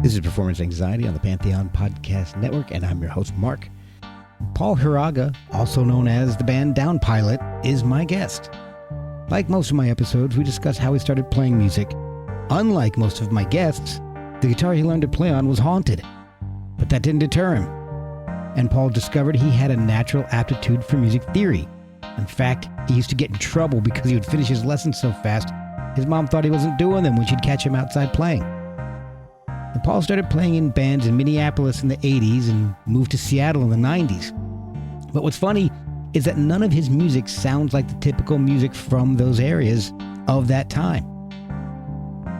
This is Performance Anxiety on the Pantheon Podcast Network, and I'm your host, Mark. Paul Hiraga, also known as the band Downpilot, is my guest. Like most of my episodes, we discuss how he started playing music. Unlike most of my guests, the guitar he learned to play on was haunted, but that didn't deter him. And Paul discovered he had a natural aptitude for music theory. In fact, he used to get in trouble because he would finish his lessons so fast, his mom thought he wasn't doing them when she'd catch him outside playing. And Paul started playing in bands in Minneapolis in the 80s and moved to Seattle in the 90s. But what's funny is that none of his music sounds like the typical music from those areas of that time.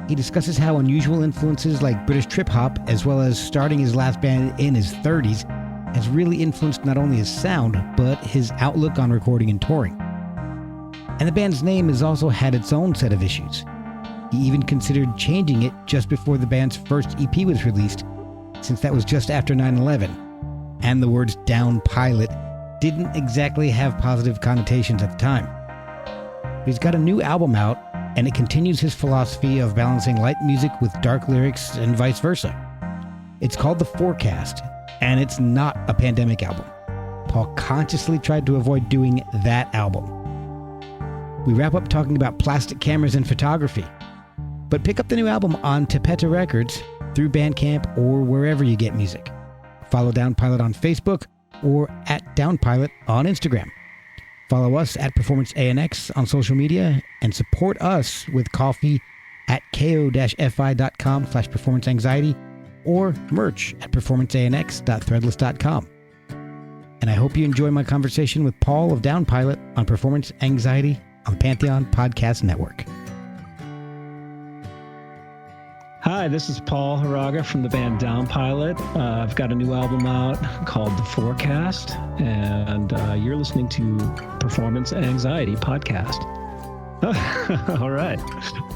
He discusses how unusual influences like British trip-hop, as well as starting his last band in his 30s, has really influenced not only his sound, but his outlook on recording and touring. And the band's name has also had its own set of issues. He even considered changing it just before the band's first EP was released, since that was just after 9/11, and the words Downpilot didn't exactly have positive connotations at the time. But he's got a new album out, and it continues his philosophy of balancing light music with dark lyrics and vice versa. It's called The Forecast, and it's not a pandemic album. Paul consciously tried to avoid doing that album. We wrap up talking about plastic cameras and photography. But pick up the new album on Tapeta Records through Bandcamp or wherever you get music. Follow Downpilot on Facebook or at Downpilot on Instagram. Follow us at Performance ANX on social media and support us with coffee at ko-fi.com/performanceanxiety or merch at performanceanx.threadless.com. And I hope you enjoy my conversation with Paul of Downpilot on Performance Anxiety on the Pantheon Podcast Network. Hi, this is Paul Hiraga from the band Downpilot. I've got a new album out called The Forecast, and you're listening to Performance Anxiety Podcast. All right.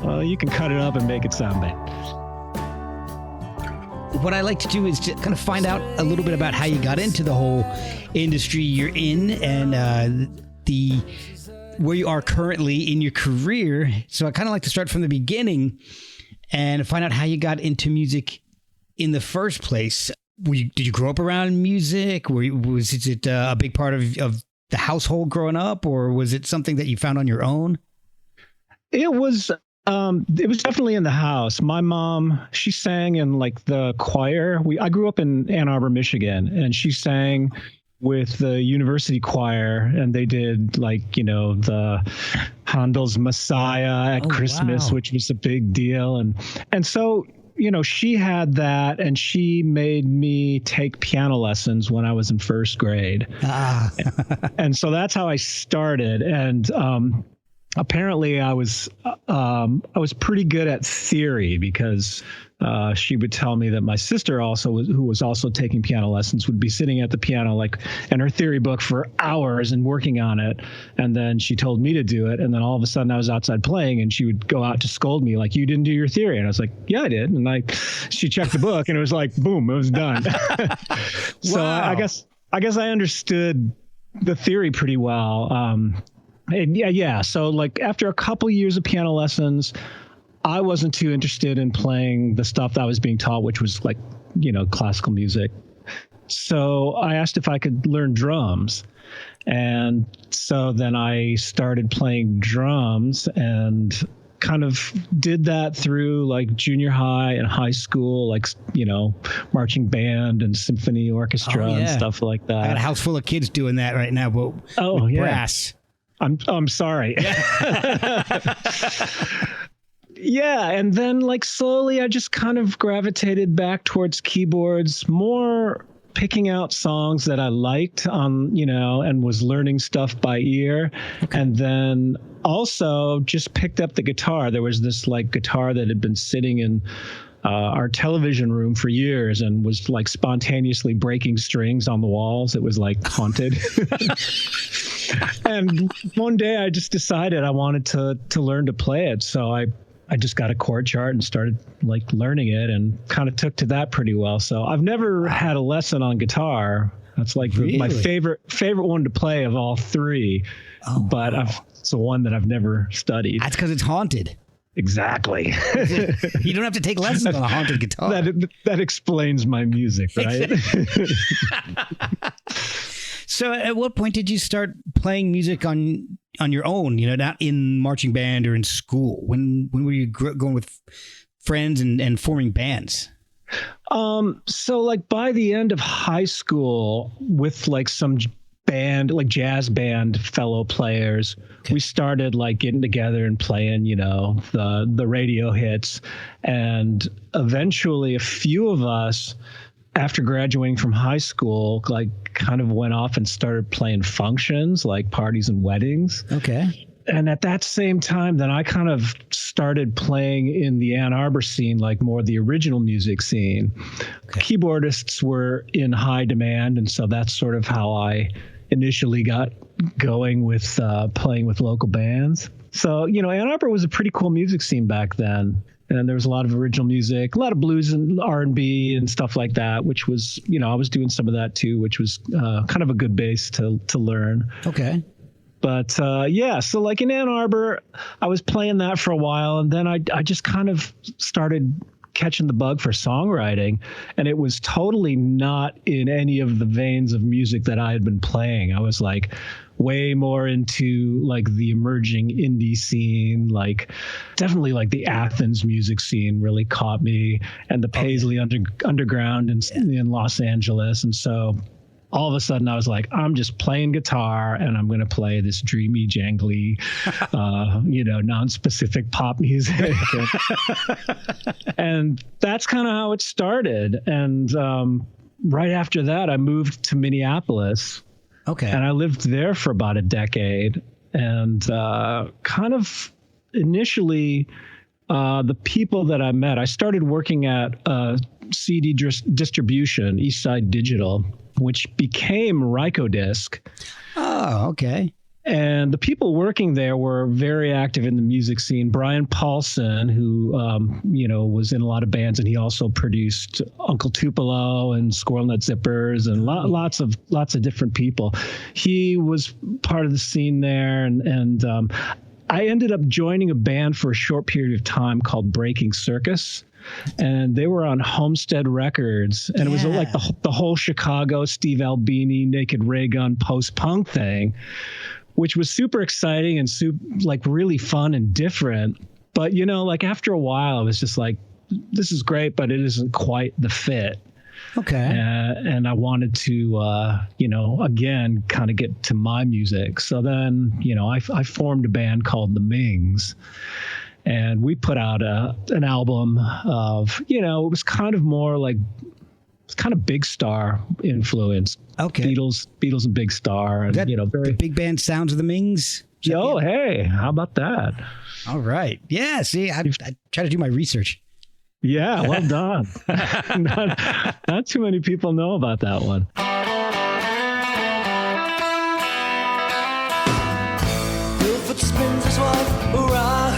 Well, you can cut it up and make it sound bad. What I like to do is to kind of find out a little bit about how you got into the whole industry you're in and where you are currently in your career. So I kind of like to start from the beginning and find out how you got into music in the first place. Did you grow up around music? Was it a big part of the household growing up, or was it something that you found on your own? It was definitely in the house. My mom, she sang in like the choir. I grew up in Ann Arbor, Michigan, and she sang with the university choir, and they did like, the Handel's Messiah at Christmas, wow, which was a big deal. And so, she had that, and she made me take piano lessons when I was in first grade. And so that's how I started. And, apparently I was pretty good at theory because she would tell me that my sister who was also taking piano lessons, would be sitting at the piano in her theory book for hours and working on it. And then she told me to do it. And then all of a sudden I was outside playing, and she would go out to scold me like, "You didn't do your theory." And I was like, "Yeah, I did." And she checked the book, and it was like, boom, it was done. So wow. I guess I understood the theory pretty well. Yeah. So after a couple years of piano lessons, I wasn't too interested in playing the stuff that I was being taught, which was classical music. So I asked if I could learn drums. And so then I started playing drums and kind of did that through junior high and high school, marching band and symphony orchestra and stuff like that. I got a house full of kids doing that right now, but with brass. I'm sorry. Yeah. And then slowly I just kind of gravitated back towards keyboards, more picking out songs that I liked and was learning stuff by ear. Okay. And then also just picked up the guitar. There was this guitar that had been sitting in our television room for years and was spontaneously breaking strings on the walls. It was haunted. And one day I just decided I wanted to learn to play it. So I just got a chord chart and started learning it, and kind of took to that pretty well. So I've never had a lesson on guitar. That's really? My favorite one to play of all three. But wow. It's the one that I've never studied. That's because it's haunted. Exactly. You don't have to take lessons on a haunted guitar. That explains my music, right? So at what point did you start playing music on your own, not in marching band or in school? When were you going with friends and forming bands? So like by the end of high school, with like some band, like jazz band fellow players, we started like getting together and playing, the radio hits. And eventually a few of us, after graduating from high school, like kind of went off and started playing functions like parties and weddings. Okay. And at that same time, then I kind of started playing in the Ann Arbor scene, like more the original music scene. Okay. Keyboardists were in high demand. And so that's sort of how I initially got going with playing with local bands. So, Ann Arbor was a pretty cool music scene back then. And there was a lot of original music, a lot of blues and R&B and stuff like that, which was, I was doing some of that too, which was kind of a good base to learn. Okay. But so like in Ann Arbor, I was playing that for a while, and then I just kind of started catching the bug for songwriting, and it was totally not in any of the veins of music that I had been playing. I was like way more into like the emerging indie scene, like definitely like the Athens music scene really caught me, and the Paisley underground in Los Angeles. And so all of a sudden I was like, I'm just playing guitar and I'm going to play this dreamy, jangly, non-specific pop music. And that's kind of how it started. And right after that, I moved to Minneapolis. Okay. And I lived there for about a decade. And kind of initially, the people that I met, I started working at CD distribution, Eastside Digital, which became Rykodisc. Oh, okay. And the people working there were very active in the music scene. Brian Paulson, who, was in a lot of bands, and he also produced Uncle Tupelo and Squirrel Nut Zippers and lots of different people. He was part of the scene there. And I ended up joining a band for a short period of time called Breaking Circus. And they were on Homestead Records, and it was like the whole Chicago Steve Albini, Naked Ray Gun post-punk thing, which was super exciting and like really fun and different. But like after a while, I was just like, this is great, but it isn't quite the fit. Okay. And I wanted to, again, kind of get to my music. So then, I formed a band called the Mings. And we put out an album of, it was kind of more like, it's kind of Big Star influence. Okay. Beatles and Big Star. And, very the big band sounds of the Mings. Hey, how about that? All right. Yeah. See, I try to do my research. Yeah. Well done. not too many people know about that one. Milford spins his wife around,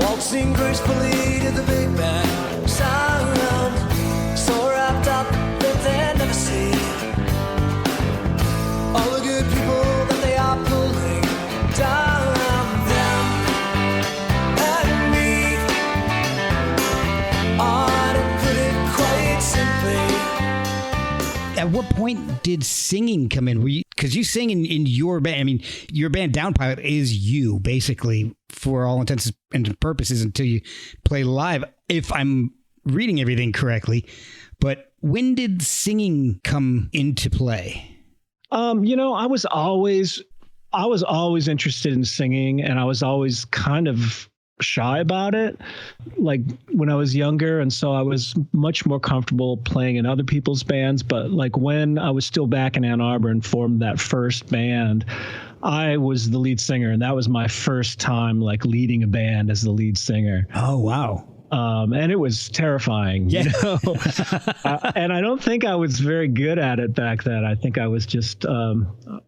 waltzing gracefully to the big band sound, so wrapped up that they never see all the good people that they are pulling down, them and me, to put it quite simply. At what point did singing come in? Because you sing in your band. I mean, your band Downpilot is you, basically, for all intents and purposes, until you play live, if I'm reading everything correctly. But when did singing come into play? I was always interested in singing, and I was always kind of shy about it, like when I was younger. And so I was much more comfortable playing in other people's bands. But like when I was still back in Ann Arbor and formed that first band, I was the lead singer, and that was my first time like leading a band as the lead singer. Oh, wow. And it was terrifying, and I don't think I was very good at it back then. I think I was just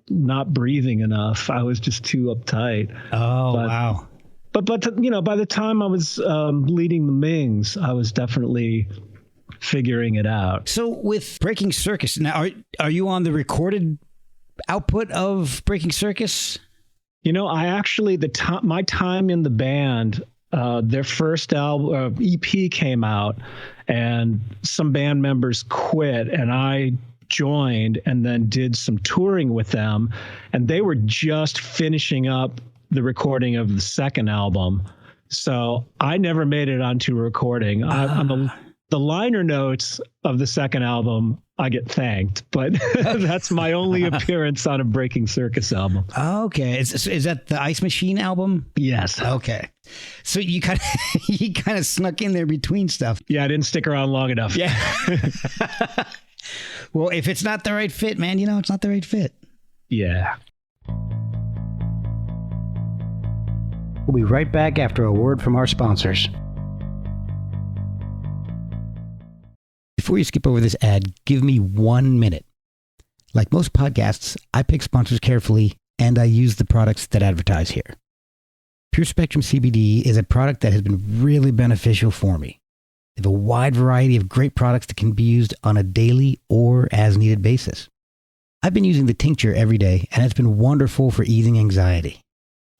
not breathing enough. I was just too uptight. Oh, wow. But by the time I was leading the Mings, I was definitely figuring it out. So with Breaking Circus, now are you on the recorded output of Breaking Circus? I actually my time in the band, their first album EP came out, and some band members quit, and I joined and then did some touring with them, and they were just finishing up the recording of the second album. So I never made it onto recording. On the liner notes of the second album, I get thanked, but that's my only appearance on a Breaking Circus album. Okay. Is that the Ice Machine album? Yes. Okay. So you kind of snuck in there between stuff. Yeah, I didn't stick around long enough. Yeah. Well, if it's not the right fit, man, it's not the right fit. Yeah. We'll be right back after a word from our sponsors. Before you skip over this ad, give me 1 minute. Like most podcasts, I pick sponsors carefully, and I use the products that advertise here. Pure Spectrum CBD is a product that has been really beneficial for me. They have a wide variety of great products that can be used on a daily or as-needed basis. I've been using the tincture every day, and it's been wonderful for easing anxiety.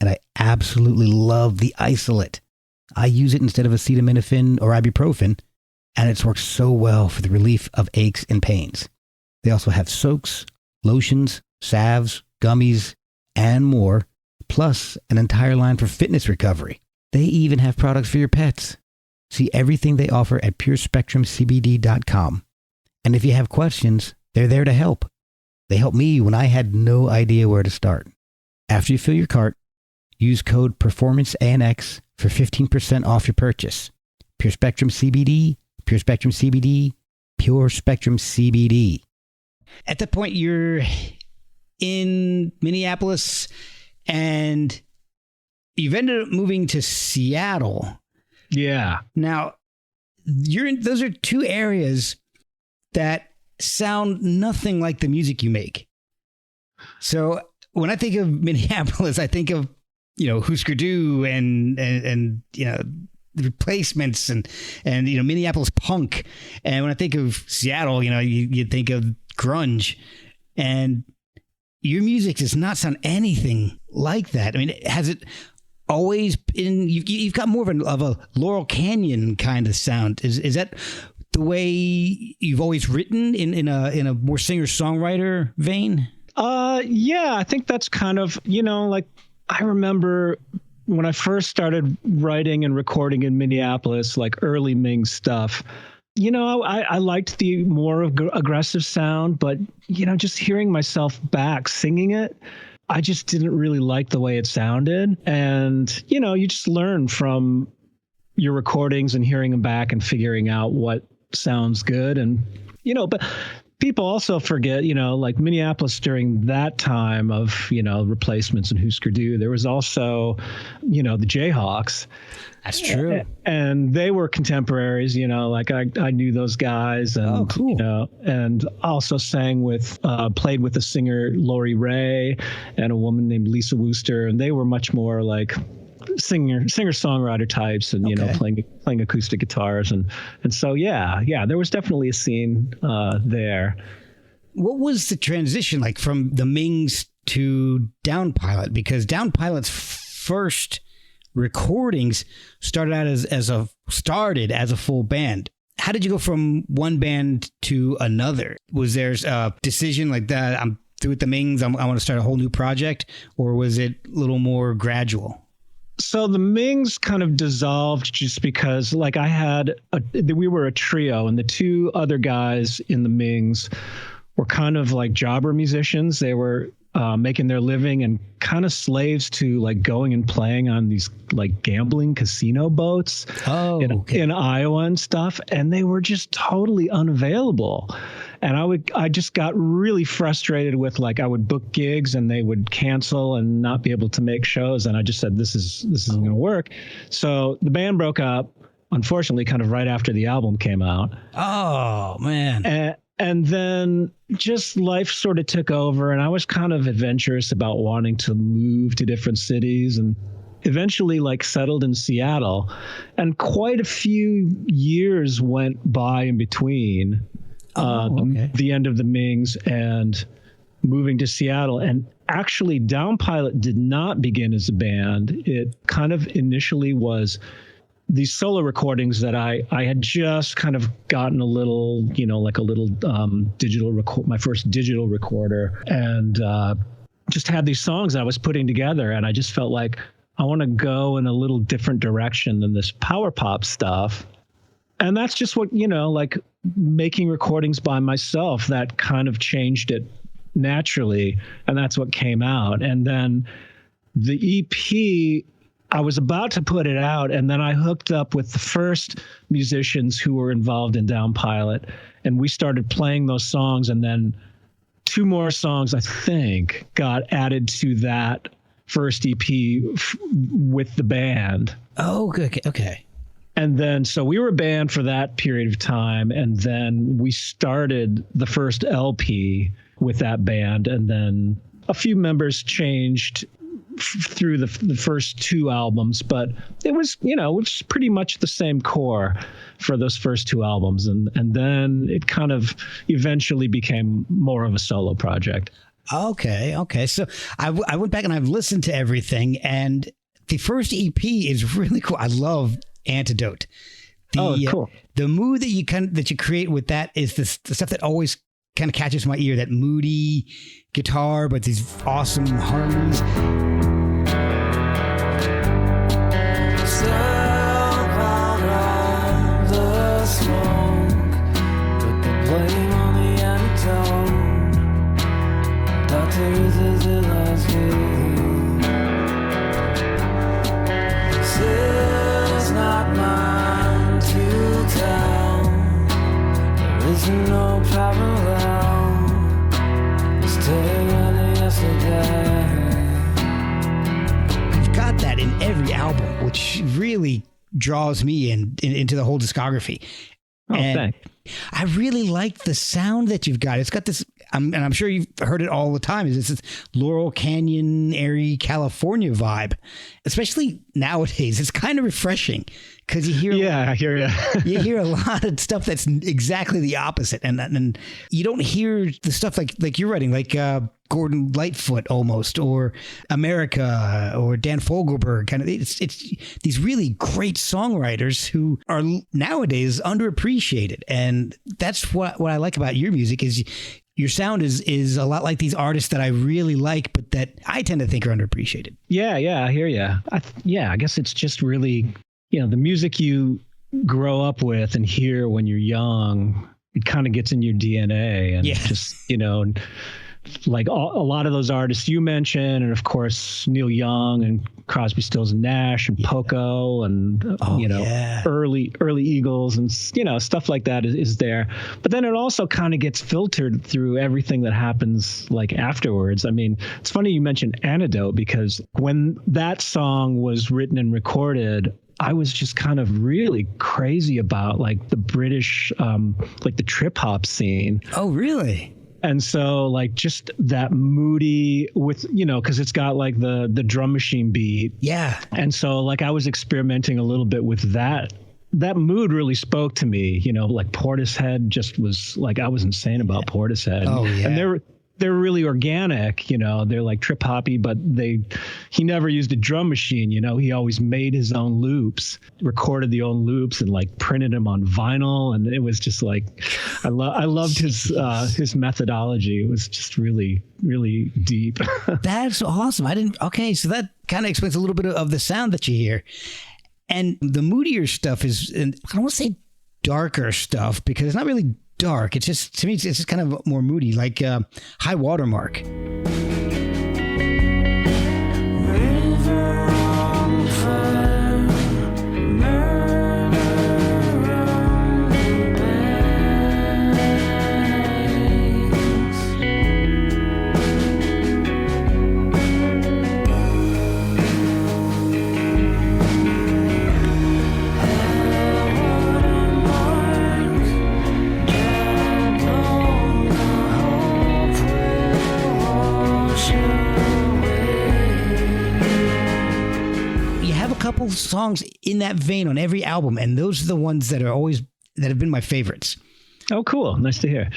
And I absolutely love the isolate. I use it instead of acetaminophen or ibuprofen, and it's worked so well for the relief of aches and pains. They also have soaks, lotions, salves, gummies, and more, plus an entire line for fitness recovery. They even have products for your pets. See everything they offer at purespectrumcbd.com. And if you have questions, they're there to help. They helped me when I had no idea where to start. After you fill your cart, use code PERFORMANCEANX for 15% off your purchase. Pure Spectrum CBD, Pure Spectrum CBD, Pure Spectrum CBD. At that point, you're in Minneapolis, and you've ended up moving to Seattle. Yeah. Now, those are two areas that sound nothing like the music you make. So when I think of Minneapolis, I think of, Husker Du and the Replacements and Minneapolis punk. And when I think of Seattle, you think of grunge, and your music does not sound anything like that. I mean, has it always been, you've got more of a Laurel Canyon kind of sound. Is that the way you've always written in a more singer-songwriter vein? Yeah, I think that's kind of, I remember when I first started writing and recording in Minneapolis, like early Mings stuff, I liked the more aggressive sound, but, just hearing myself back singing it, I just didn't really like the way it sounded. And, you just learn from your recordings and hearing them back and figuring out what sounds good. And, but people also forget, like Minneapolis during that time of, Replacements and Husker Du, there was also, the Jayhawks. That's true. And they were contemporaries, like I knew those guys, and, cool. And also played with the singer Lori Ray and a woman named Lisa Wooster. And they were much more like singer-songwriter types, and, playing acoustic guitars. And so, yeah, there was definitely a scene there. What was the transition like from the Mings to Downpilot? Because Downpilot's first recordings started out as a full band. How did you go from one band to another? Was there a decision like that? I'm through with the Mings, I want to start a whole new project, or was it a little more gradual? So the Mings kind of dissolved just because, like, we were a trio, and the two other guys in the Mings were kind of like jobber musicians. They were making their living and kind of slaves to like going and playing on these like gambling casino boats in Iowa and stuff. And they were just totally unavailable. And I just got really frustrated with, like, I would book gigs and they would cancel and not be able to make shows. And I just said, this isn't going to work. So the band broke up, unfortunately, kind of right after the album came out. Oh, man. And then just life sort of took over, and I was kind of adventurous about wanting to move to different cities, and eventually like settled in Seattle. And quite a few years went by in between the end of the Mings and moving to Seattle. And actually, Downpilot did not begin as a band. It kind of initially was these solo recordings that I had just kind of gotten a little, like a little digital record, my first digital recorder, and just had these songs I was putting together. And I just felt like I want to go in a little different direction than this power pop stuff. And that's just what, like making recordings by myself, that kind of changed it naturally. And that's what came out. And then the EP, I was about to put it out, and then I hooked up with the first musicians who were involved in Downpilot, and we started playing those songs, and then 2 more songs, I think, got added to that first EP with the band. Oh, good. Okay. And then, so we were a band for that period of time, and then we started the first LP with that band, and then a few members changed through the first 2 albums, but it was, it was pretty much the same core for those first 2 albums. And then it kind of eventually became more of a solo project. Okay. So I went back and I've listened to everything, and the first EP is really cool. I love Antidote. Cool. The mood that you create with that is the stuff that always kind of catches my ear, that moody guitar, but these awesome harmonies. Step out of the smoke, put the blame on the antidote. Doctor is in last with you. This is not mine to tell. There is no parallel. It's taken yesterday. Got that in every album, which really draws me into the whole discography. Oh, and thanks. I really like the sound that you've got. It's got this, and I'm sure you've heard it all the time, is this Laurel Canyon, airy California vibe, especially nowadays. It's kind of refreshing because you hear, I hear you. you hear a lot of stuff that's exactly the opposite, and you don't hear the stuff like you're writing, like Gordon Lightfoot almost, or America, or Dan Fogelberg. Kind of, it's these really great songwriters who are nowadays underappreciated, and that's what I like about your music is your sound is a lot like these artists that I really like, but that I tend to think are underappreciated. Yeah, I hear you. I guess it's just really, the music you grow up with and hear when you're young, it kind of gets in your DNA, and just, like a lot of those artists you mentioned, and of course Neil Young and Crosby, Stills and Nash and Poco and early Eagles and stuff like that is there. But then it also kind of gets filtered through everything that happens like afterwards. I mean, it's funny you mentioned Antidote, because when that song was written and recorded, I was just kind of really crazy about like the British, like the trip hop scene. Oh, really? And so like just that moody with, because it's got like the drum machine beat. Yeah. And so like I was experimenting a little bit with that. That mood really spoke to me, like Portishead just was like, I was insane about Portishead. Oh, yeah. And they're really organic, they're like trip hoppy, but he never used a drum machine, he always made his own loops, recorded the own loops and like printed them on vinyl. And it was just like, I loved his methodology. It was just really, really deep. That's awesome. Okay. So that kind of explains a little bit of the sound that you hear. And the moodier stuff is, and I don't want to say darker stuff, because it's not really dark. It's just, to me, it's just kind of more moody, like High Watermark. Couple songs in that vein on every album, and those are the ones that have been my favorites. Oh, cool. Nice to hear.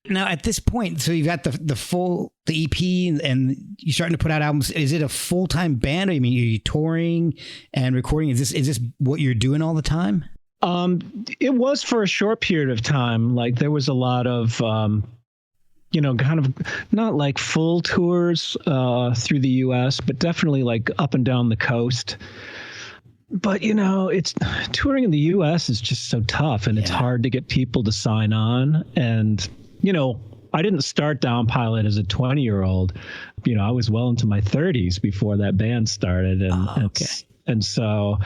Now, at this point, so you've got the EP and you're starting to put out albums. Is it a full-time band? Or, I mean, are you touring and recording? Is this what you're doing all the time? It was for a short period of time. Like there was a lot of, kind of not like full tours through the US, but definitely like up and down the coast. But, it's touring in the US is just so tough, and it's hard to get people to sign on. And, I didn't start Downpilot as a 20-year-old. I was well into my 30s before that band started. And so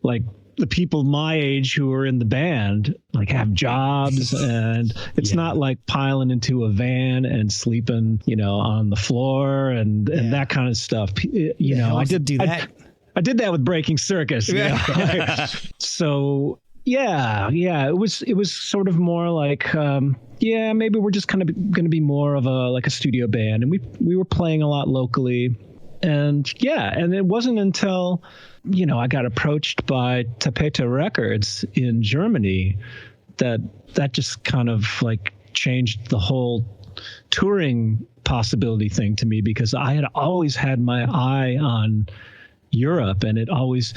like the people my age who are in the band like have jobs, and it's not like piling into a van and sleeping, on the floor and that kind of stuff. I did do that. I did that with Breaking Circus. So it was sort of more like, maybe we're just kind of going to be more of a studio band. And we were playing a lot locally, and it wasn't until, I got approached by Tapete Records in Germany that just kind of like changed the whole touring possibility thing to me, because I had always had my eye on Europe, and it always,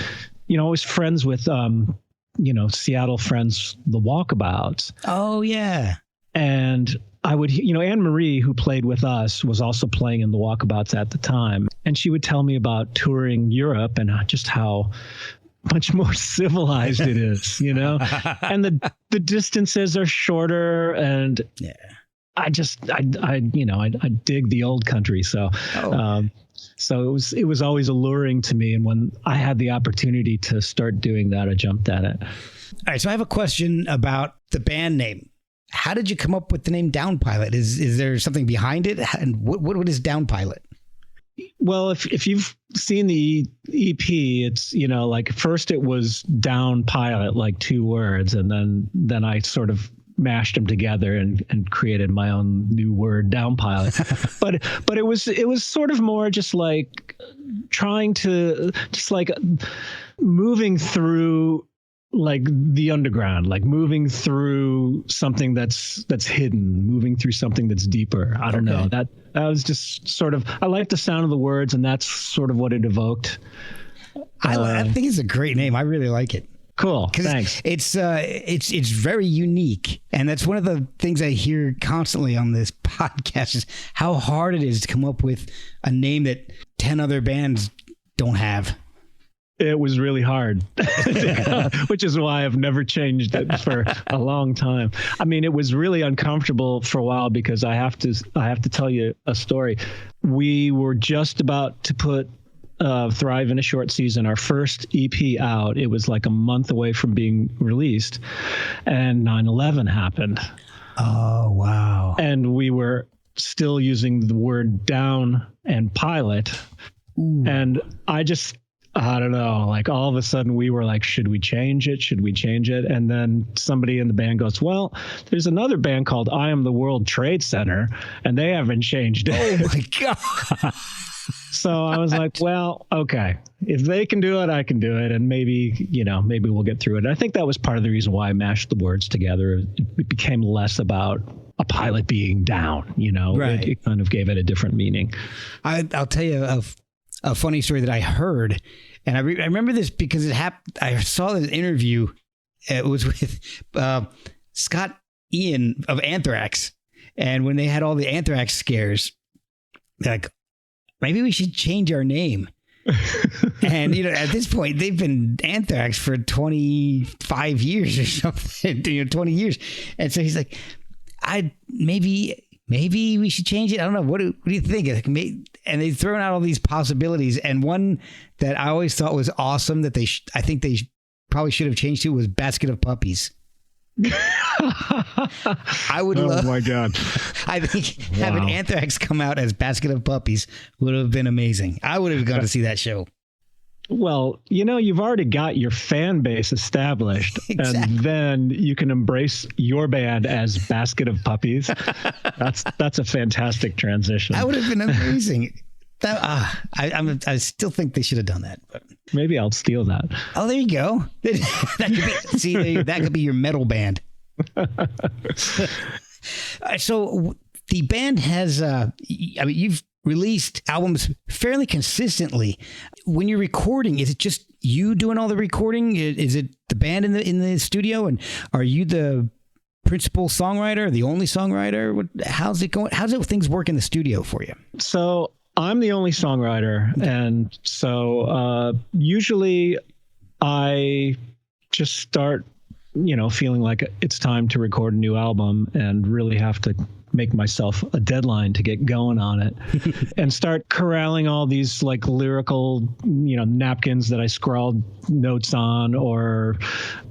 always friends with, Seattle friends, the Walkabouts. Oh yeah. And I would, Anne Marie, who played with us, was also playing in the Walkabouts at the time. And she would tell me about touring Europe and just how much more civilized it is, and the distances are shorter. And I dig the old country. So, so it was always alluring to me. And when I had the opportunity to start doing that, I jumped at it. All right. So I have a question about the band name. How did you come up with the name Downpilot? Is there something behind it? And what is Downpilot? Well, if you've seen the EP, it's, like first it was Downpilot, like two words. And then I sort of mashed them together and created my own new word, Downpilot. but it was sort of more just like trying to just like moving through like the underground, like moving through something that's hidden, moving through something that's deeper. I don't know. That was just sort of, I like the sound of the words, and that's sort of what it evoked. I think it's a great name. I really like it. Cool. Thanks. It's very unique. And that's one of the things I hear constantly on this podcast is how hard it is to come up with a name that 10 other bands don't have. It was really hard, which is why I've never changed it for a long time. I mean, it was really uncomfortable for a while because I have to tell you a story. We were just about to put Thrive in a Short Season, our first EP out. It was like a month away from being released, and 9/11 happened. Oh, wow. And we were still using the word down and pilot. Ooh. And I don't know, like all of a sudden we were like, should we change it? Should we change it? And then somebody in the band goes, well, there's another band called I Am the World Trade Center, and they haven't changed it. Oh my God. So I was like, well, okay, if they can do it, I can do it. And maybe we'll get through it. I think that was part of the reason why I mashed the words together. It became less about a pilot being down, right. It kind of gave it a different meaning. I'll tell you a funny story that I heard. And I remember this because it happened. I saw this interview. It was with Scott Ian of Anthrax. And when they had all the Anthrax scares, they're like, maybe we should change our name. And, at this point, they've been Anthrax for 25 years or something, 20 years. And so he's like, maybe we should change it. I don't know. What do you think? And they've thrown out all these possibilities. And one that I always thought was awesome that I think they probably should have changed to was Basket of Puppies. I would love. Oh my God! I think having Anthrax come out as Basket of Puppies would have been amazing. I would have gone to see that show. Well, you've already got your fan base established, exactly. And then you can embrace your band as Basket of Puppies. That's a fantastic transition. That would have been amazing. I still think they should have done that. But. Maybe I'll steal that. Oh, there you go. That could be your metal band. So the band has, you've released albums fairly consistently. When you're recording, is it just you doing all the recording? Is it the band in the studio? And are you the principal songwriter, the only songwriter? How's it going? How's things work in the studio for you? So I'm the only songwriter. And so usually I just start, feeling like it's time to record a new album and really have to make myself a deadline to get going on it and start corralling all these like lyrical, napkins that I scrawled notes on, or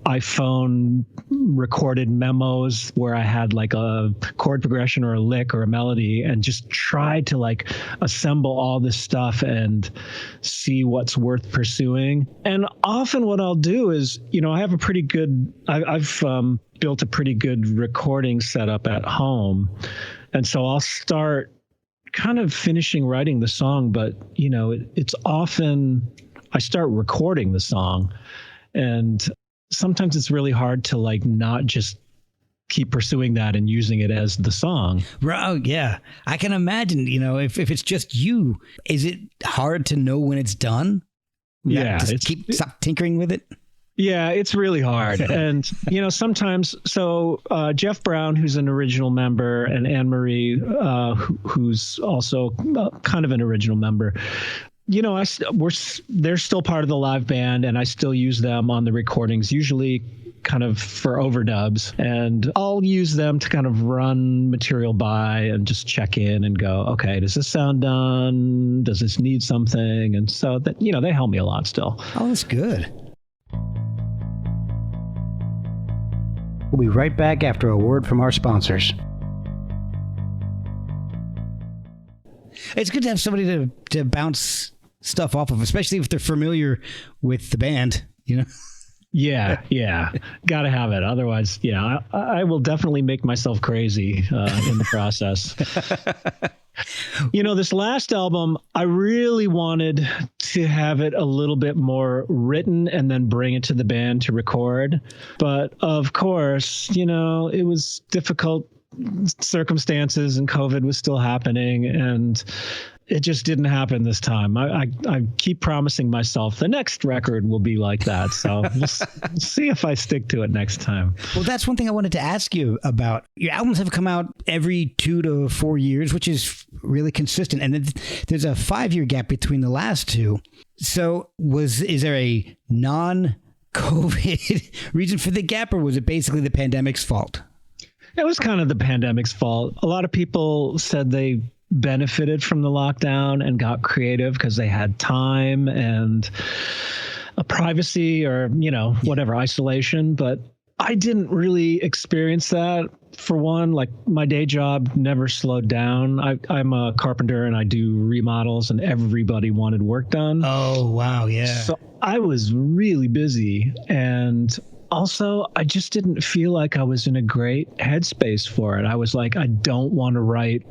iPhone recorded memos where I had like a chord progression or a lick or a melody, and just try to like assemble all this stuff and see what's worth pursuing. And often what I'll do is, I have a pretty good, I've built a pretty good recording setup at home. And so I'll start kind of finishing writing the song, but it's often I start recording the song, and sometimes it's really hard to like not just keep pursuing that and using it as the song. Oh, yeah. I can imagine, if it's just you, is it hard to know when it's done? Yeah. Stop tinkering with it. Yeah, it's really hard. And, sometimes, Jeff Brown, who's an original member, and Anne Marie, who's also kind of an original member, they're still part of the live band, and I still use them on the recordings, usually kind of for overdubs. And I'll use them to kind of run material by and just check in and go, okay, does this sound done? Does this need something? And so that, they help me a lot still. Oh, that's good. We'll be right back after a word from our sponsors. It's good to have somebody to bounce stuff off of, especially if they're familiar with the band, Yeah. Got to have it. Otherwise, I will definitely make myself crazy in the process. This last album, I really wanted to have it a little bit more written and then bring it to the band to record. But of course, it was difficult circumstances and COVID was still happening, and it just didn't happen this time. I keep promising myself the next record will be like that. So we'll see if I stick to it next time. Well, that's one thing I wanted to ask you about. Your albums have come out every 2 to 4 years, which is really consistent. And there's a 5-year gap between the last two. So is there a non-COVID reason for the gap, or was it basically the pandemic's fault? It was kind of the pandemic's fault. A lot of people said they benefited from the lockdown and got creative because they had time and a privacy or, whatever, isolation. But I didn't really experience that. For one, like my day job never slowed down. I'm a carpenter and I do remodels, and everybody wanted work done. Oh, wow. Yeah. So I was really busy, and also, I just didn't feel like I was in a great headspace for it. I was like, I don't want to write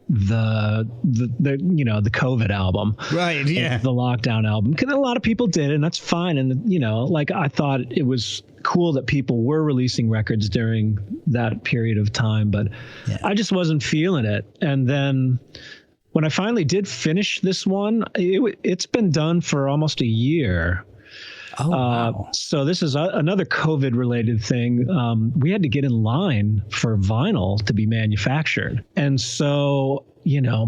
the COVID album, right? Yeah, the lockdown album, because a lot of people did, and that's fine. And I thought it was cool that people were releasing records during that period of time, but I just wasn't feeling it. And then when I finally did finish this one, it's been done for almost a year. Oh, wow. So this is another COVID-related thing. We had to get in line for vinyl to be manufactured. And so,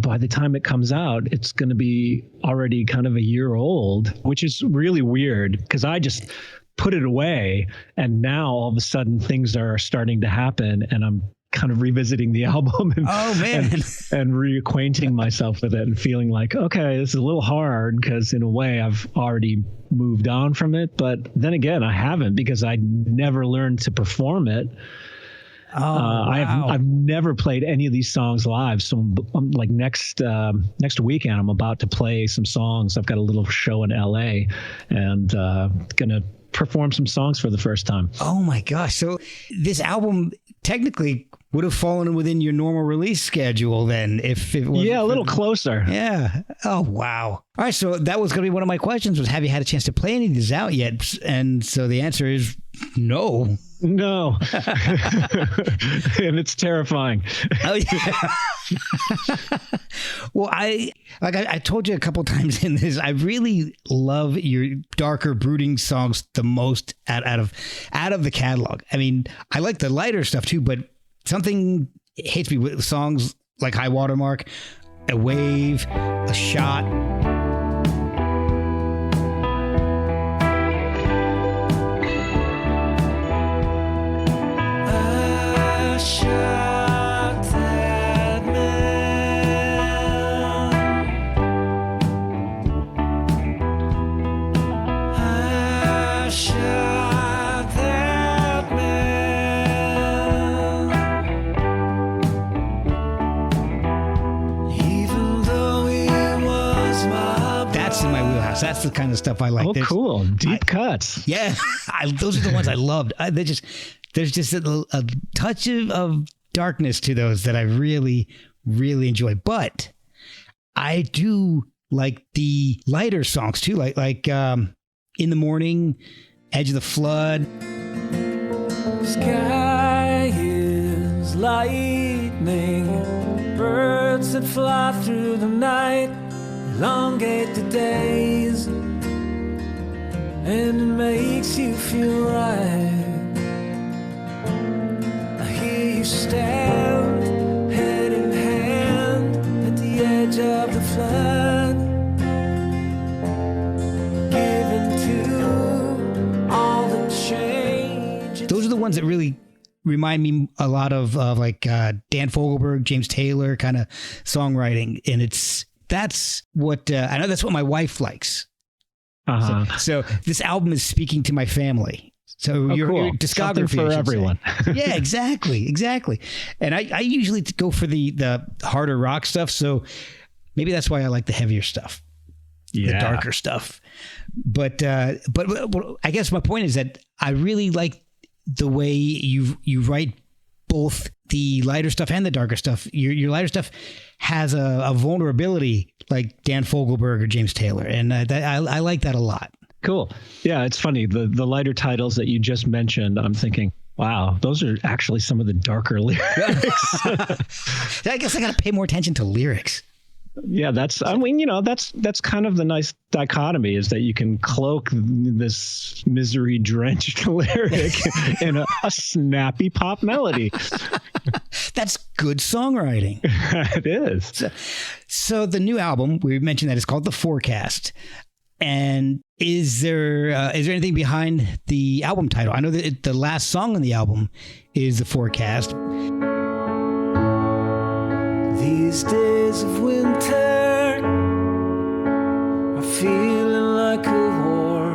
by the time it comes out, it's going to be already kind of a year old, which is really weird because I just put it away. And now all of a sudden things are starting to happen, and I'm kind of revisiting the album and reacquainting myself with it and feeling like, okay, this is a little hard because in a way I've already moved on from it. But then again, I haven't, because I never learned to perform it. I've never played any of these songs live. So I'm like next weekend, I'm about to play some songs. I've got a little show in LA and going to perform some songs for the first time. Oh my gosh. So this album technically would have fallen within your normal release schedule then, if it was. Yeah, a little closer. Yeah. Oh, wow. All right. So that was going to be one of my questions, was have you had a chance to play any of these out yet? And so the answer is no. No. And it's terrifying. Oh yeah. Well, I told you a couple times in this, I really love your darker, brooding songs the most out of the catalog. I mean, I like the lighter stuff too, but something hits me with songs like High Watermark, A Wave, A Shot. That's the kind of stuff I like. Oh, cool. Deep cuts. Yeah. Those are the ones I loved. There's just a touch of darkness to those that I really, really enjoy. But I do like the lighter songs too, like In the Morning, Edge of the Flood. Sky is lightning, birds that fly through the night elongate the days, and it makes you feel right. I hear you stand hand in hand at the edge of the flood, giving to all the change. Those are the ones that really remind me a lot of like Dan Fogelberg, James Taylor kind of songwriting, and that's what I know. That's what my wife likes. Uh-huh. So this album is speaking to my family. So your discography something for everyone. Yeah, exactly. And I usually go for the harder rock stuff. So maybe that's why I like the heavier stuff, the darker stuff. But I guess my point is that I really like the way you write both the lighter stuff and the darker stuff. Your lighter stuff has a vulnerability like Dan Fogelberg or James Taylor, and I like that a lot. Cool. Yeah, it's funny. The lighter titles that you just mentioned, I'm thinking, wow, those are actually some of the darker lyrics. I guess I got to pay more attention to lyrics. Yeah, that's kind of the nice dichotomy, is that you can cloak this misery drenched lyric in a snappy pop melody. That's good songwriting. It is. So the new album, we mentioned that it's called The Forecast. And is there anything behind the album title? I know that the last song on the album is The Forecast. These days of winter are feeling like a war.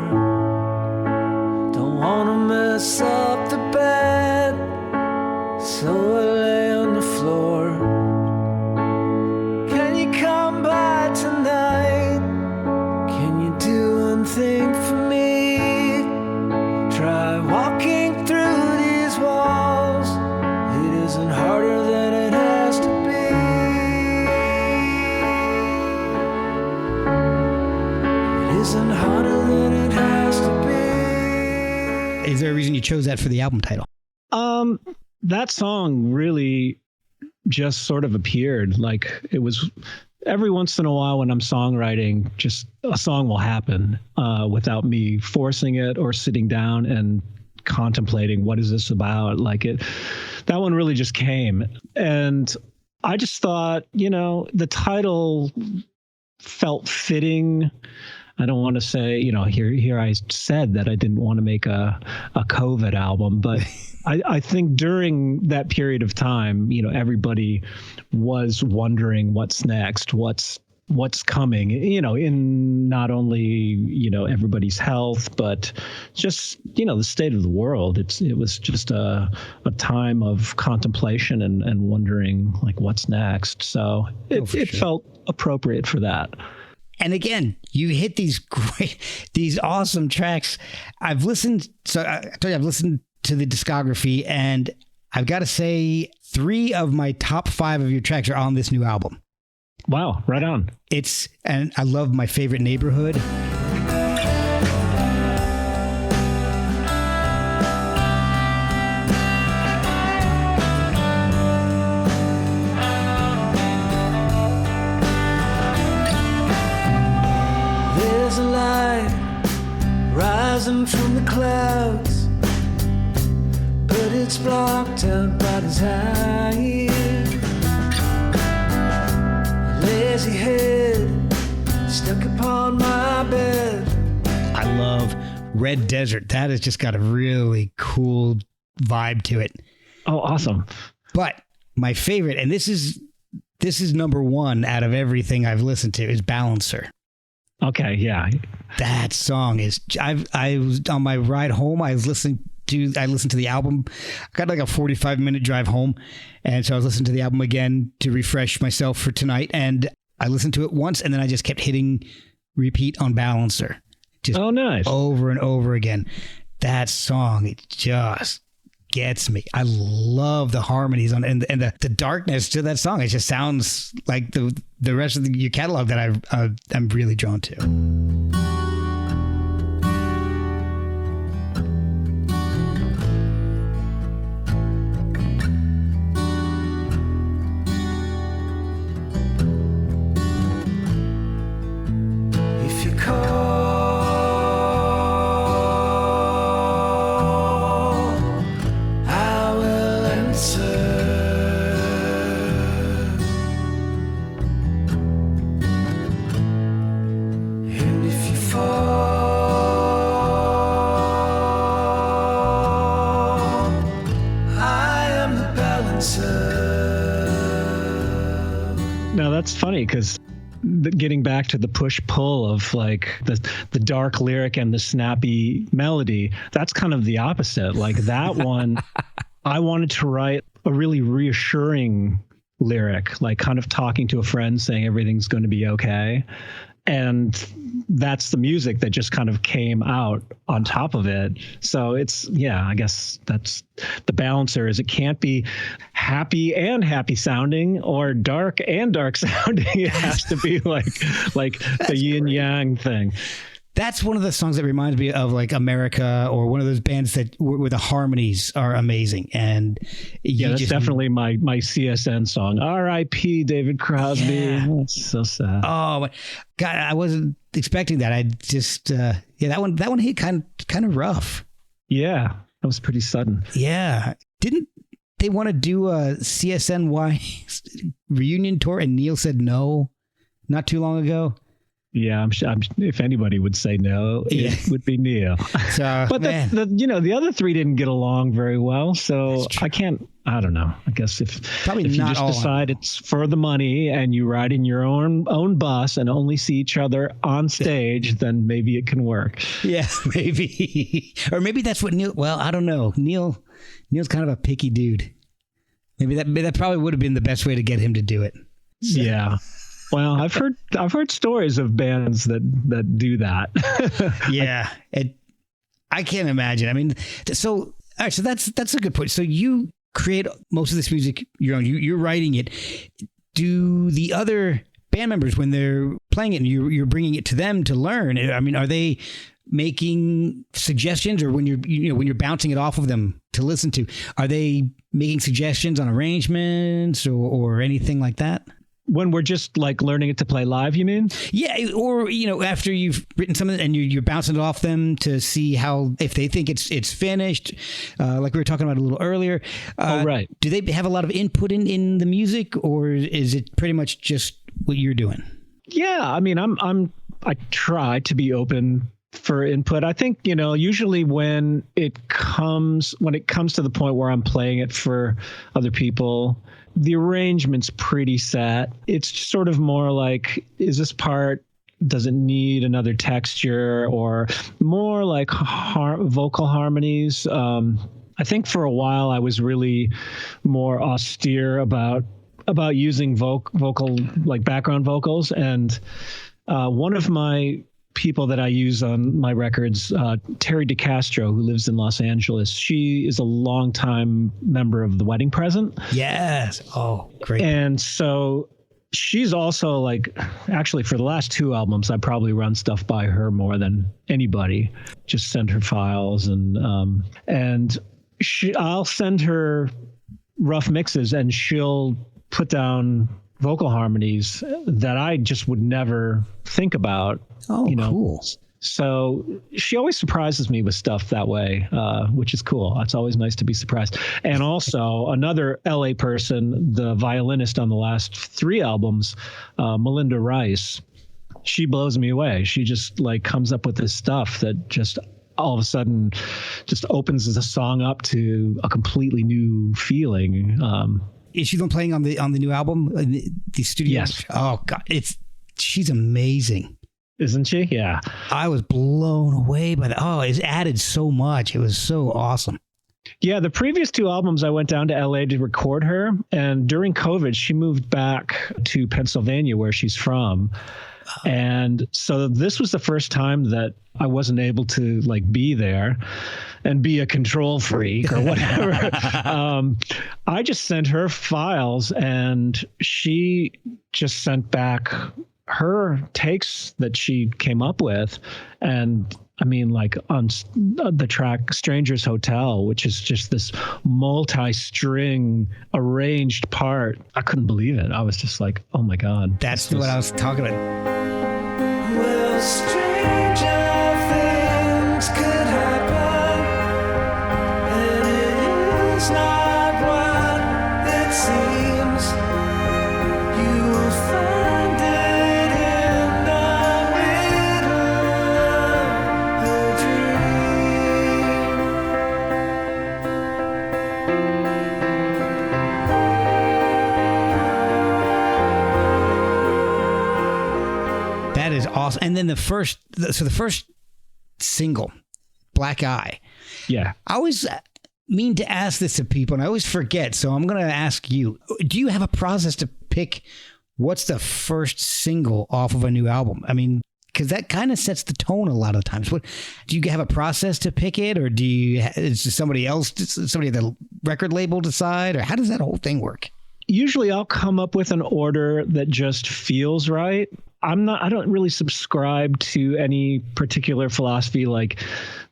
Don't wanna mess up the bed, so I lay on the floor. Can you come by tonight? Can you do one thing for me? Try walking through these walls. It isn't harder than it has to be. Isn't harder than it has to be. Is there a reason you chose that for the album title? That song really just sort of appeared. Like, it was every once in a while when I'm songwriting, just a song will happen without me forcing it or sitting down and contemplating what is this about. That one really just came, and I just thought, the title felt fitting. I don't want to say, here I said that I didn't want to make a COVID album, but I think during that period of time, everybody was wondering what's next, what's coming, in not only, everybody's health, but just, the state of the world. It was just a time of contemplation and wondering, like, what's next. So it felt appropriate for that. And again, you hit these awesome tracks. I've listened to the discography, and I've got to say 3 of my top 5 of your tracks are on this new album. Wow, right on. And I love My Favorite Neighborhood. rising from the clouds, but it's blocked out by desire. A lazy head stuck upon my bed. I love Red Desert. That has just got a really cool vibe to it. Oh, awesome. But my favorite, and this is number one out of everything I've listened to, is Balancer. Okay, yeah. That song is, I was on my ride home, I listened to the album. I got like a 45-minute drive home, and so I was listening to the album again to refresh myself for tonight, and I listened to it once, and then I just kept hitting repeat on Balancer. Just nice. Over and over again. That song, it just gets me. I love the harmonies on and the darkness to that song. It just sounds like the rest of your catalog that I'm really drawn to. Now that's funny because getting back to the push-pull of like the dark lyric and the snappy melody, that's kind of the opposite. Like that one, I wanted to write a really reassuring lyric, like kind of talking to a friend saying everything's going to be okay. And that's the music that just kind of came out on top of it. So it's, yeah, I guess that's the Balancer, is it can't be happy sounding or dark and dark sounding. It has to be like the yin yang thing. That's one of the songs that reminds me of like America, or one of those bands that where the harmonies are amazing. And that's definitely my CSN song. R.I.P. David Crosby. Yeah. That's so sad. Oh God, I wasn't expecting that. I just that one hit kind of rough. Yeah, that was pretty sudden. Yeah, didn't they want to do a CSNY reunion tour and Neil said no not too long ago? Yeah, I'm sure. If anybody would say no, it would be Neil. So, but the other three didn't get along very well. So I don't know. I guess if you just decide it's for the money and you ride in your own bus and only see each other on stage, then maybe it can work. Yeah, maybe. Or maybe that's what Neil. Well, I don't know. Neil's kind of a picky dude. Maybe that probably would have been the best way to get him to do it. So. Yeah. Well, I've heard stories of bands that do that. Yeah, I can't imagine. I mean, so all right, so that's a good point. So you create most of this music your own. You're writing it. Do the other band members, when they're playing it and you're bringing it to them to learn, I mean, are they making suggestions, or when you're bouncing it off of them to listen to, are they making suggestions on arrangements or anything like that? When we're just like learning it to play live, you mean? Yeah, or after you've written something and you're bouncing it off them to see how, if they think it's finished, like we were talking about a little earlier. Right. Do they have a lot of input in the music, or is it pretty much just what you're doing? Yeah, I mean, I try to be open for input. I think usually when it comes to the point where I'm playing it for other people, the arrangement's pretty set. It's sort of more like, is this part, does it need another texture, or more like vocal harmonies? I think for a while I was really more austere about using vocal, like background vocals. And one of my people that I use on my records, Terry DeCastro, who lives in Los Angeles. She is a longtime member of The Wedding Present. Yes. Oh, great. And so she's also like, actually for the last two albums, I probably run stuff by her more than anybody. Just send her files and I'll send her rough mixes and she'll put down vocal harmonies that I just would never think about. Oh, cool. So she always surprises me with stuff that way, which is cool. It's always nice to be surprised. And also another LA person, the violinist on the last 3 albums, Melinda Rice, she blows me away. She just like comes up with this stuff that just all of a sudden just opens the song up to a completely new feeling. Is she the one playing on the new album, the studio? Yes. Oh God, she's amazing. Isn't she? Yeah. I was blown away by that. Oh, it's added so much. It was so awesome. Yeah, the previous 2 albums, I went down to LA to record her. And during COVID, she moved back to Pennsylvania, where she's from. And so this was the first time that I wasn't able to like be there and be a control freak or whatever. I just sent her files and she just sent back her takes that she came up with. And I mean, like on the track Stranger's Hotel, which is just this multi-string arranged part, I couldn't believe it. I was just like, oh my God. That's what I was talking about. Well, stranger things could happen, and it is not what it seems. You will find it in the middle of a dream. That is awesome. And then the first single, Black Eye. Yeah. I always mean to ask this to people, and I always forget. So I'm going to ask you, do you have a process to pick what's the first single off of a new album? I mean, because that kind of sets the tone a lot of times. What do you have a process to pick it, or is somebody at the record label decide, or how does that whole thing work? Usually I'll come up with an order that just feels right. I don't really subscribe to any particular philosophy, like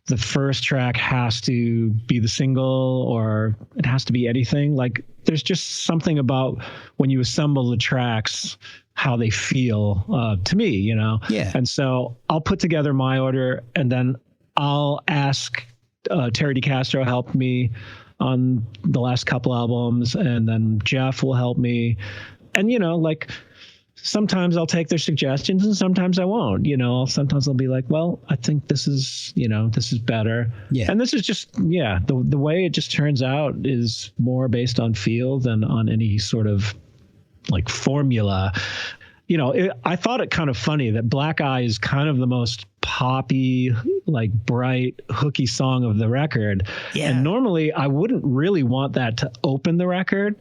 the first track has to be the single or it has to be anything. Like there's just something about when you assemble the tracks, how they feel to me, you know? Yeah. And so I'll put together my order and then I'll ask Terry DeCastro help me on the last couple albums, and then Jeff will help me. And, you know, like sometimes I'll take their suggestions and sometimes I won't, you know, sometimes I'll be like, well, I think this is better. Yeah. And this is just, the way it just turns out is more based on feel than on any sort of like formula. You know, I thought it kind of funny that Black Eye is kind of the most poppy, like bright, hooky song of the record. Yeah. And normally I wouldn't really want that to open the record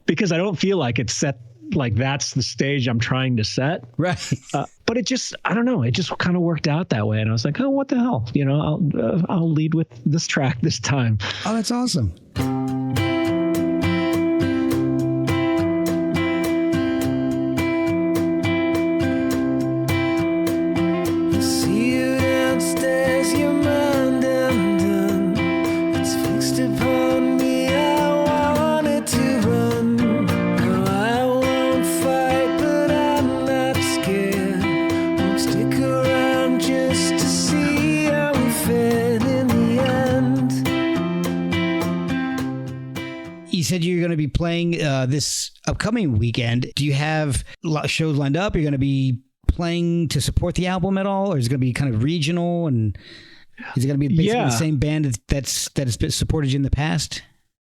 because I don't feel like it's set, like that's the stage I'm trying to set. Right. But it just, I don't know, it just kind of worked out that way. And I was like, oh, what the hell? You know, I'll lead with this track this time. Oh, that's awesome. You said you're going to be playing this upcoming weekend. Do you have shows lined up? Are you going to be playing to support the album at all? Or is it going to be kind of regional? And is it going to be basically the same band that has supported you in the past?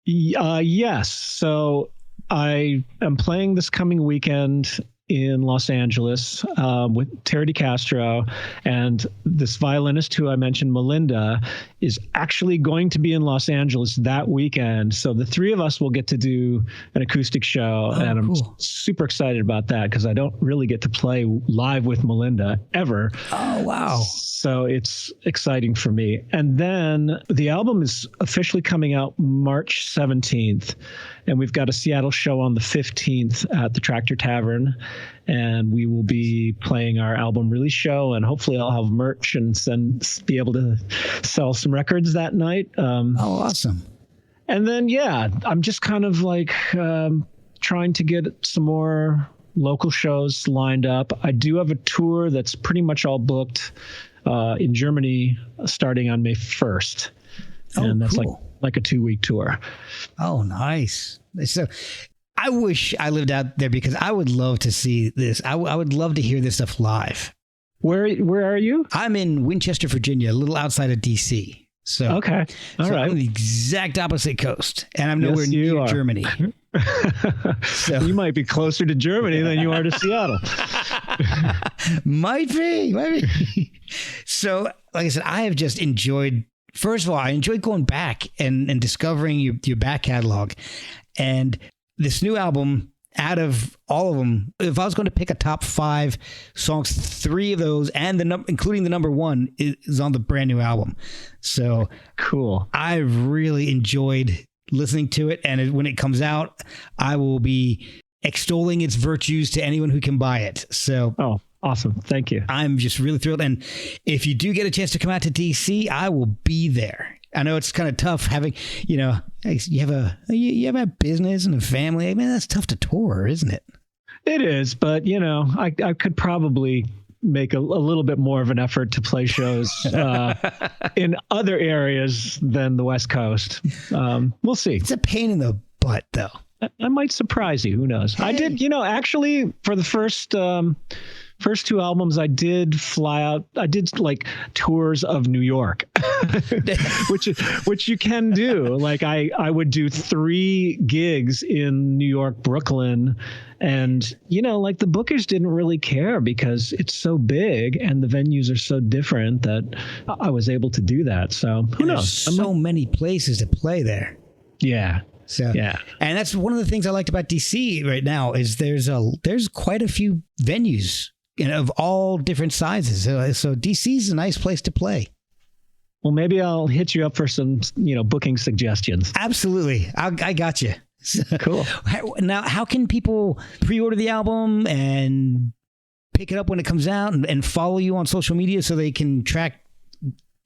Yes. So I am playing this coming weekend in Los Angeles with Terry DeCastro, and this violinist who I mentioned, Melinda, is actually going to be in Los Angeles that weekend. So the 3 of us will get to do an acoustic show, and I'm super excited about that because I don't really get to play live with Melinda ever. Oh, wow. So it's exciting for me. And then the album is officially coming out March 17th, and we've got a Seattle show on the 15th at the Tractor Tavern. And we will be playing our album release show, and hopefully I'll have merch and be able to sell some records that night. Awesome. And then, I'm just kind of like trying to get some more local shows lined up. I do have a tour that's pretty much all booked in Germany starting on May 1st. And that's cool. like a 2-week tour. Oh, nice. So I wish I lived out there because I would love to see this. I would love to hear this stuff live. Where are you? I'm in Winchester, Virginia, a little outside of DC. So okay, all right. I'm on the exact opposite coast, and I'm nowhere near Germany. So you might be closer to Germany than you are to Seattle. Might be. So, like I said, I have just enjoyed. First of all, I enjoyed going back and discovering your back catalog, and this new album. Out of all of them, if I was going to pick a top 5 songs, 3 of those, and including the number 1, is on the brand new album. So cool. I've really enjoyed listening to it, and when it comes out, I will be extolling its virtues to anyone who can buy it. So, oh, awesome! Thank you. I'm just really thrilled, and if you do get a chance to come out to DC, I will be there. I know it's kind of tough having, you have a business and a family. I mean, that's tough to tour, isn't it? It is, but I could probably make a little bit more of an effort to play shows in other areas than the West Coast. We'll see. It's a pain in the butt, though. I might surprise you. Who knows? Hey. I did, actually, for the first 2 albums, I did fly out. I did like tours of New York, which you can do. Like I would do 3 gigs in New York, Brooklyn, and like the bookers didn't really care because it's so big and the venues are so different that I was able to do that. So who knows? So many places to play there. Yeah. So yeah, and that's one of the things I liked about DC right now is there's quite a few venues. Of all different sizes. So DC is a nice place to play. Well, maybe I'll hit you up for some, booking suggestions. Absolutely. I got you. Cool. Now, how can people pre-order the album and pick it up when it comes out and follow you on social media so they can track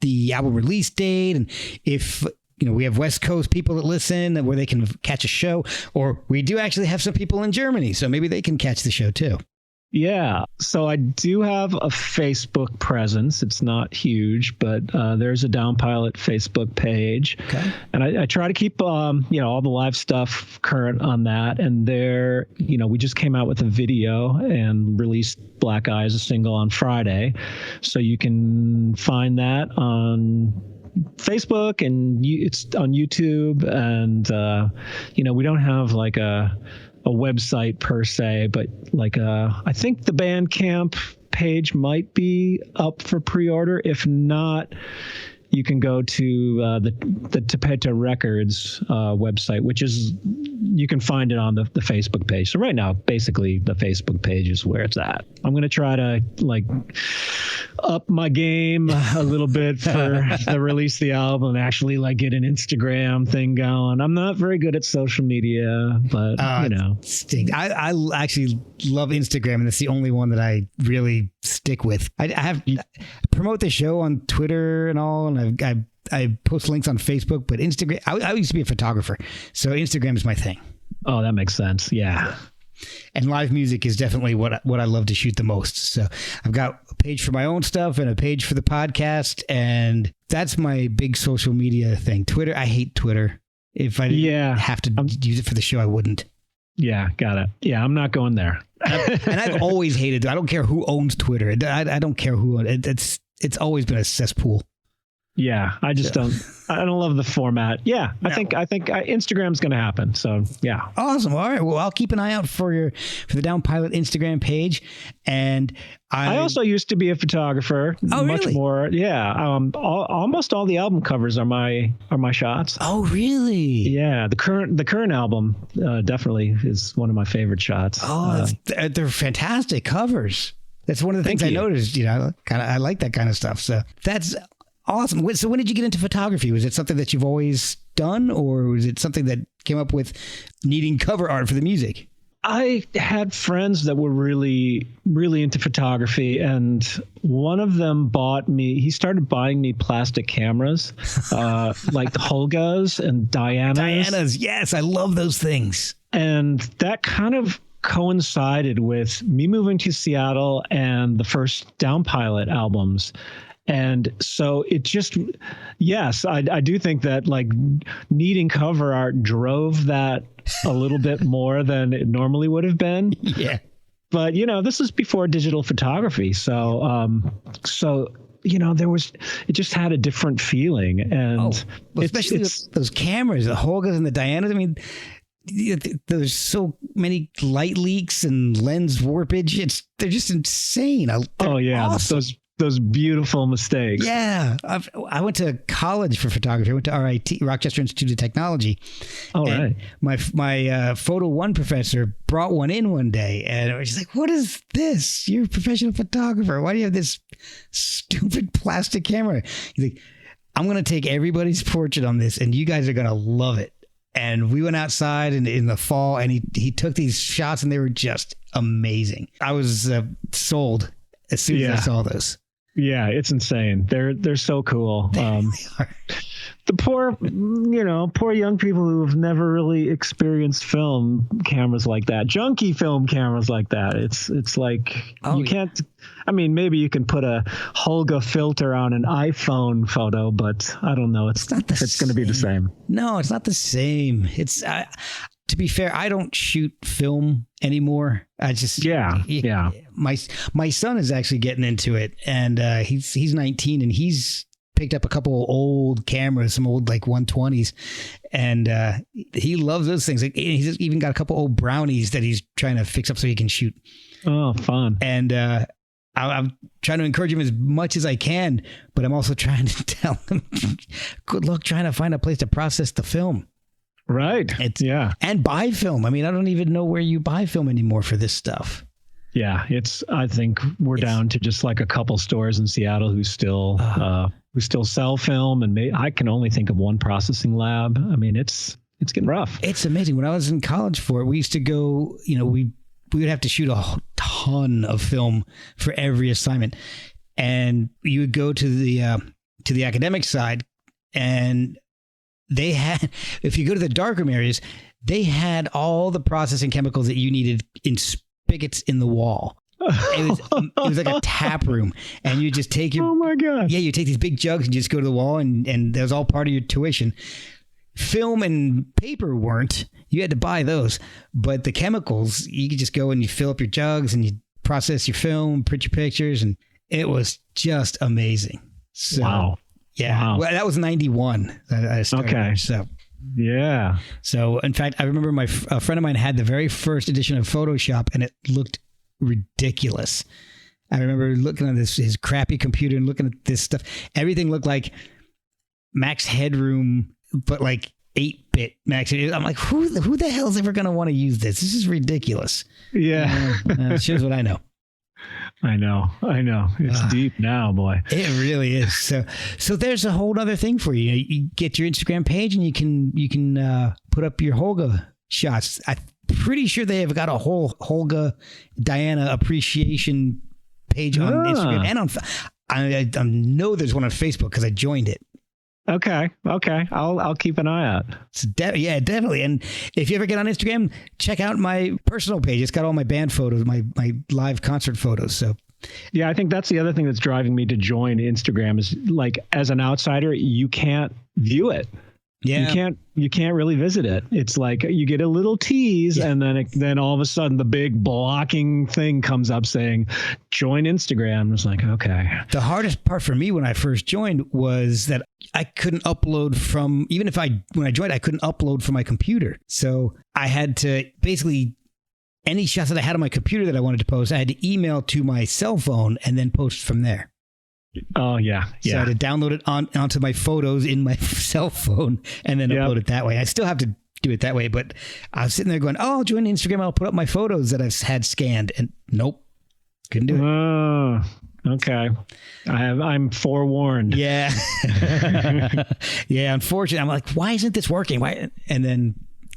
the album release date? And if, we have West Coast people that listen where they can catch a show, or we do actually have some people in Germany, so maybe they can catch the show too. Yeah. So I do have a Facebook presence. It's not huge, but there's a Downpilot Facebook page. Okay. And I try to keep, all the live stuff current on that. And there, we just came out with a video and released Black Eyes, a single on Friday. So you can find that on Facebook and it's on YouTube. And, we don't have like a website per se, but like I think the Bandcamp page might be up for pre-order. If not, you can go to the Tapeta Records website, which is, you can find it on the Facebook page. So right now, basically the Facebook page is where it's at. I'm going to try to like up my game a little bit for the release of the album and actually like get an Instagram thing going. I'm not very good at social media, but stinks. I actually love Instagram, and it's the only one that I really stick with. I promote the show on Twitter and all, and I post links on Facebook, but Instagram, I used to be a photographer, so Instagram is my thing. Oh, that makes sense. Yeah. And live music is definitely what I love to shoot the most. So I've got a page for my own stuff and a page for the podcast, and that's my big social media thing. Twitter, I hate Twitter. If I didn't have to use it for the show, I wouldn't. Yeah, got it. Yeah, I'm not going there. And I've always hated it. I don't care who owns Twitter. I don't care who owns it. It's always been a cesspool. Yeah, I don't love the format. Yeah, no. I think Instagram's going to happen. So yeah. Awesome. All right. Well, I'll keep an eye out for the Downpilot Instagram page. And I also used to be a photographer. Oh, much really? more. Yeah. Almost all the album covers are my shots. Oh, really? Yeah. The current album definitely is one of my favorite shots. Oh, they're fantastic covers. That's one of the things I noticed. I like that kind of stuff. So that's awesome. So when did you get into photography? Was it something that you've always done, or was it something that came up with needing cover art for the music? I had friends that were really, really into photography, and one of them he started buying me plastic cameras, like the Holgas and Dianas. Dianas, yes, I love those things. And that kind of coincided with me moving to Seattle and the first Downpilot albums. And so it just, yes, I do think that like needing cover art drove that a little bit more than it normally would have been. Yeah. But, this is before digital photography. So, it just had a different feeling. And especially those cameras, the Holgas and the Dianas. I mean, there's so many light leaks and lens warpage. They're just insane. Awesome. Those beautiful mistakes. Yeah. I went to college for photography. I went to RIT, Rochester Institute of Technology. Oh, right. My Photo 1 professor brought one in one day, and she's like, "What is this? You're a professional photographer. Why do you have this stupid plastic camera?" He's like, "I'm going to take everybody's portrait on this, and you guys are going to love it." And we went outside in the fall, and he took these shots, and they were just amazing. I was sold as soon as I saw those. Yeah, it's insane. They're so cool. They really are. The poor young people who have never really experienced film cameras like that, junky film cameras like that. It's like you can't. I mean, maybe you can put a Holga filter on an iPhone photo, but I don't know. It's going to be the same. No, it's not the same. It's to be fair, I don't shoot film anymore. I just My son is actually getting into it, and he's 19, and he's picked up a couple old cameras, some old like 120s, and he loves those things. Like, he's even got a couple old brownies that he's trying to fix up so he can shoot. Oh, fun! And I'm trying to encourage him as much as I can, but I'm also trying to tell him, good luck trying to find a place to process the film. Right. And buy film. I mean, I don't even know where you buy film anymore for this stuff. Yeah, I think we're down to just like a couple stores in Seattle who still sell film, and I can only think of one processing lab. I mean, it's getting rough. It's amazing. When I was in college for it, we used to go, we would have to shoot a ton of film for every assignment, and you would go to the academic side, and they had, if you go to the darkroom areas, they had all the processing chemicals that you needed in spigots in the wall. It was like a tap room, and you just take your, oh my God. Yeah, you take these big jugs and just go to the wall, and that was all part of your tuition. Film and paper weren't. You had to buy those, but the chemicals, you could just go and you fill up your jugs and you process your film, print your pictures, and it was just amazing. So, wow. Yeah. Wow. Well, that was 91. I started there, so. Yeah. So, in fact, I remember a friend of mine had the very first edition of Photoshop, and it looked ridiculous. I remember looking at his crappy computer and looking at this stuff. Everything looked like Max Headroom, but like 8-bit Max. I'm like, who the hell is ever going to want to use this? This is ridiculous. Yeah. It shows what I know. I know. It's deep now, boy. It really is. So there's a whole other thing for you. You get your Instagram page, and you can put up your Holga shots. I'm pretty sure they have got a whole Holga Diana appreciation page on Instagram, and I know there's one on Facebook because I joined it. Okay. I'll keep an eye out. Yeah, definitely. And if you ever get on Instagram, check out my personal page. It's got all my band photos, my live concert photos. So yeah, I think that's the other thing that's driving me to join Instagram is, like, as an outsider, you can't view it. Yeah. You can't really visit it. It's like you get a little tease, and then all of a sudden the big blocking thing comes up saying join Instagram. It's like, okay. The hardest part for me when I first joined was that I couldn't upload from, when I joined, I couldn't upload from my computer. So I had to basically, any shots that I had on my computer that I wanted to post, I had to email to my cell phone and then post from there. Oh, yeah. So I had to download it onto my photos in my cell phone and then upload it that way. I still have to do it that way, but I was sitting there going, I'll join Instagram. I'll put up my photos that I've had scanned, and nope, couldn't do it. Oh, okay. I'm forewarned. Yeah. Yeah. Unfortunately, I'm like, why isn't this working? Why? And then,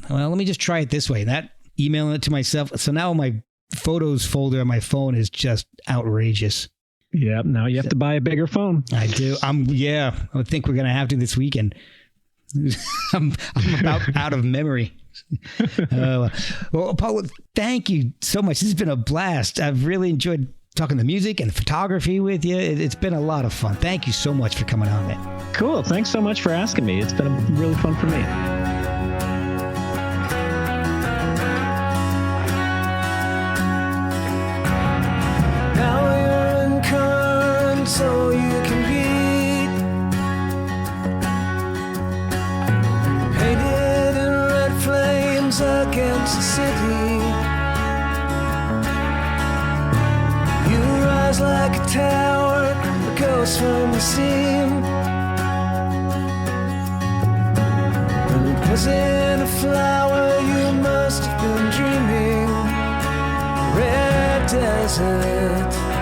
well, let me just try it this way. That emailing it to myself. So now my photos folder on my phone is just outrageous. Yeah, now you have to buy a bigger phone. I do. I think we're going to have to this weekend. I'm about out of memory. Well, Paul, thank you so much. This has been a blast. I've really enjoyed talking the music and photography with you. It's been a lot of fun. Thank you so much for coming on, man. Cool. Thanks so much for asking me. It's been really fun for me. Now you're in current, so you can be painted in red flames against the city. You rise like a tower that goes from the seam. When it wasn't a flower, you must have been dreaming. Red desert.